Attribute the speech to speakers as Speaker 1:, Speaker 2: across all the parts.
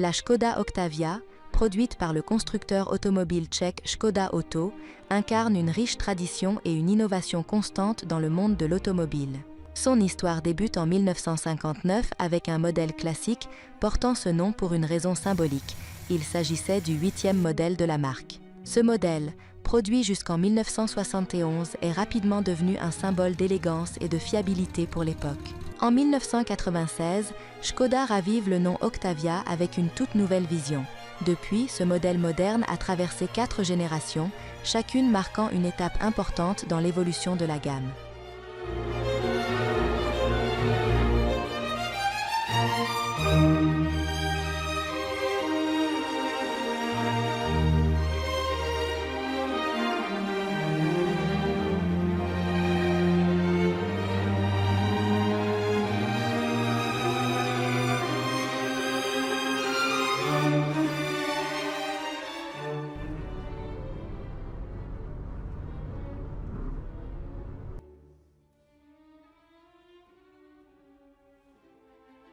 Speaker 1: La Škoda Octavia, produite par le constructeur automobile tchèque Škoda Auto, incarne une riche tradition et une innovation constante dans le monde de l'automobile. Son histoire débute en 1959 avec un modèle classique portant ce nom pour une raison symbolique. Il s'agissait du 8e modèle de la marque. Ce modèle, produit jusqu'en 1971, est rapidement devenu un symbole d'élégance et de fiabilité pour l'époque. En 1996, Škoda ravive le nom Octavia avec une toute nouvelle vision. Depuis, ce modèle moderne a traversé 4 générations, chacune marquant une étape importante dans l'évolution de la gamme.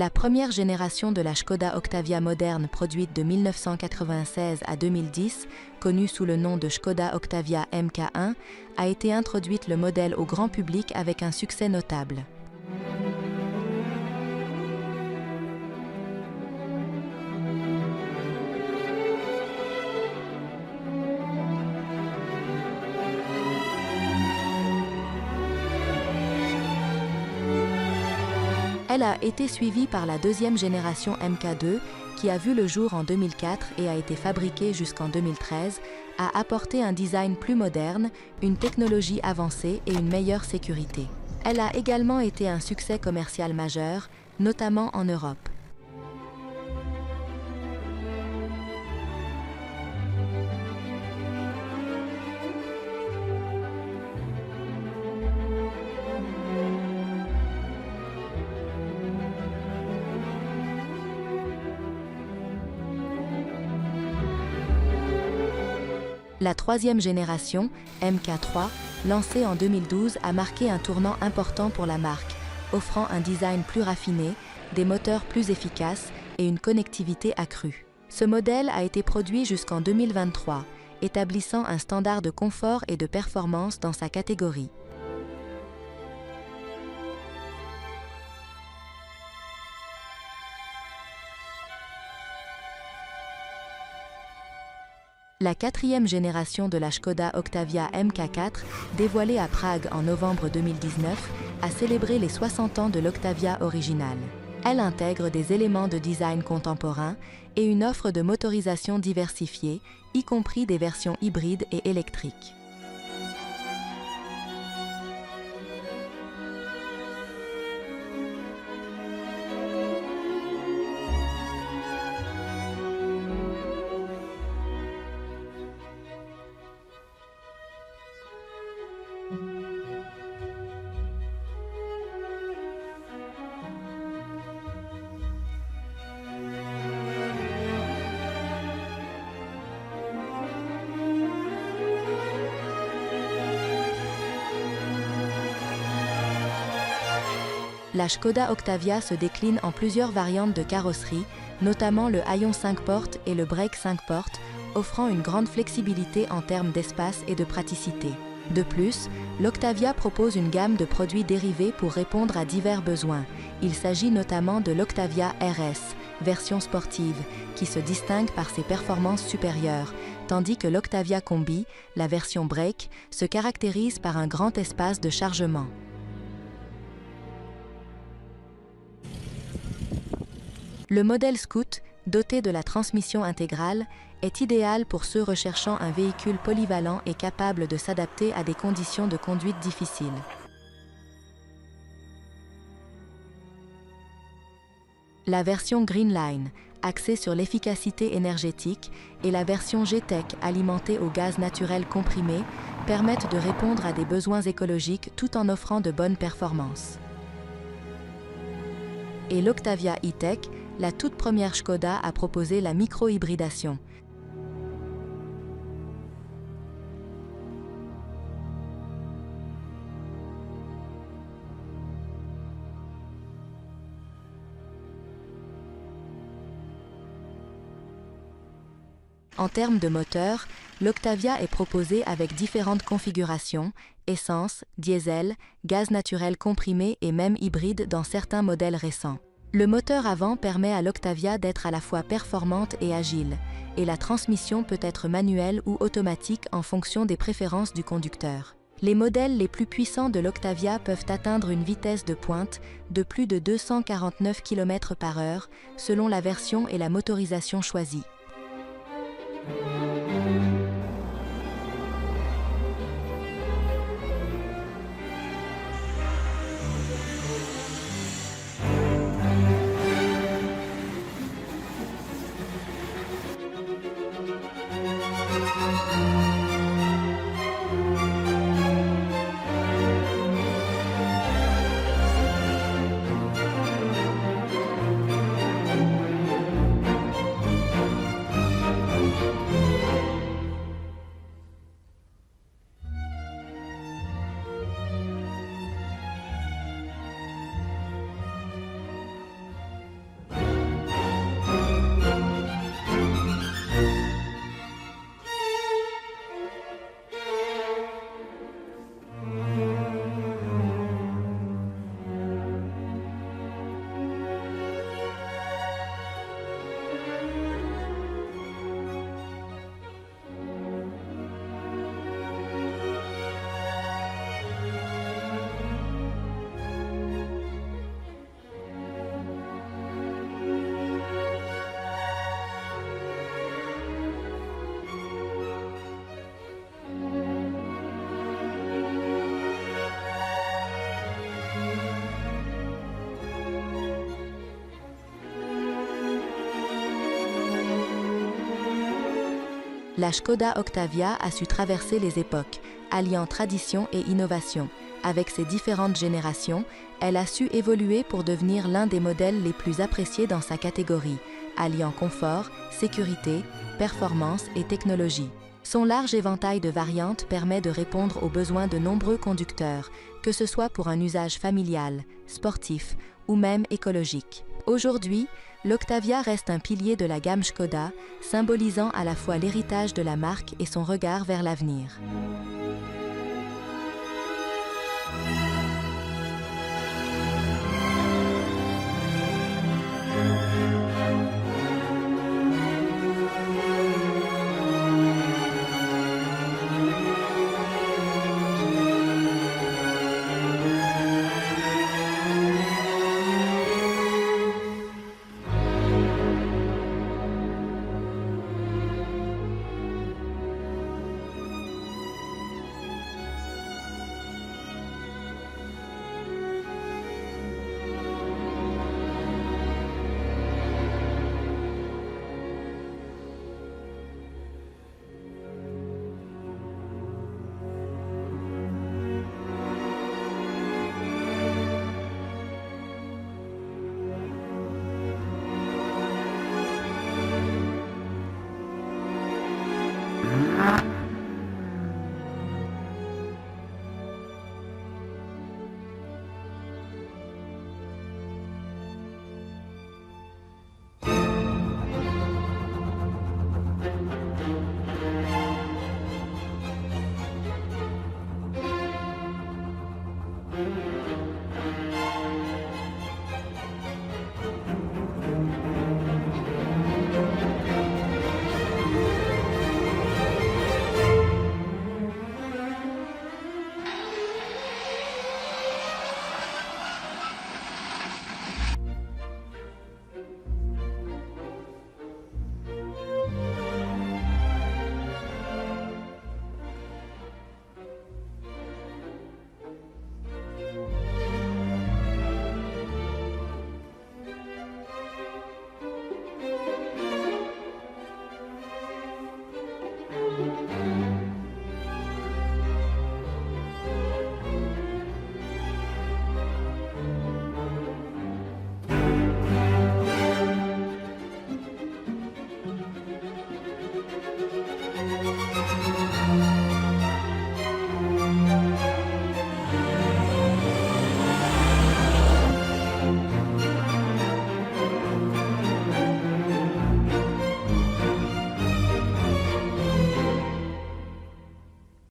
Speaker 1: La première génération de la Škoda Octavia moderne produite de 1996 à 2010, connue sous le nom de Škoda Octavia MK1, a été introduite le modèle au grand public avec un succès notable. Elle a été suivie par la deuxième génération MK2, qui a vu le jour en 2004 et a été fabriquée jusqu'en 2013, a apporté un design plus moderne, une technologie avancée et une meilleure sécurité. Elle a également été un succès commercial majeur, notamment en Europe. La troisième génération, MK3, lancée en 2012, a marqué un tournant important pour la marque, offrant un design plus raffiné, des moteurs plus efficaces et une connectivité accrue. Ce modèle a été produit jusqu'en 2023, établissant un standard de confort et de performance dans sa catégorie. La quatrième génération de la Škoda Octavia MK4, dévoilée à Prague en novembre 2019, a célébré les 60 ans de l'Octavia originale. Elle intègre des éléments de design contemporain et une offre de motorisation diversifiée, y compris des versions hybrides et électriques. La Škoda Octavia se décline en plusieurs variantes de carrosserie, notamment le haillon 5 portes et le break 5 portes, offrant une grande flexibilité en termes d'espace et de praticité. De plus, l'Octavia propose une gamme de produits dérivés pour répondre à divers besoins. Il s'agit notamment de l'Octavia RS, version sportive, qui se distingue par ses performances supérieures, tandis que l'Octavia Combi, la version break, se caractérise par un grand espace de chargement. Le modèle Scoot, doté de la transmission intégrale, est idéal pour ceux recherchant un véhicule polyvalent et capable de s'adapter à des conditions de conduite difficiles. La version Greenline, axée sur l'efficacité énergétique, et la version G-Tech, alimentée au gaz naturel comprimé, permettent de répondre à des besoins écologiques tout en offrant de bonnes performances. Et l'Octavia E-Tech, la toute première Škoda a proposé la micro-hybridation. En termes de moteur, l'Octavia est proposée avec différentes configurations, essence, diesel, gaz naturel comprimé et même hybride dans certains modèles récents. Le moteur avant permet à l'Octavia d'être à la fois performante et agile, et la transmission peut être manuelle ou automatique en fonction des préférences du conducteur. Les modèles les plus puissants de l'Octavia peuvent atteindre une vitesse de pointe de plus de 249 km/h selon la version et la motorisation choisie. La Škoda Octavia a su traverser les époques, alliant tradition et innovation. Avec ses différentes générations, elle a su évoluer pour devenir l'un des modèles les plus appréciés dans sa catégorie, alliant confort, sécurité, performance et technologie. Son large éventail de variantes permet de répondre aux besoins de nombreux conducteurs, que ce soit pour un usage familial, sportif ou même écologique. Aujourd'hui, l'Octavia reste un pilier de la gamme Škoda, symbolisant à la fois l'héritage de la marque et son regard vers l'avenir.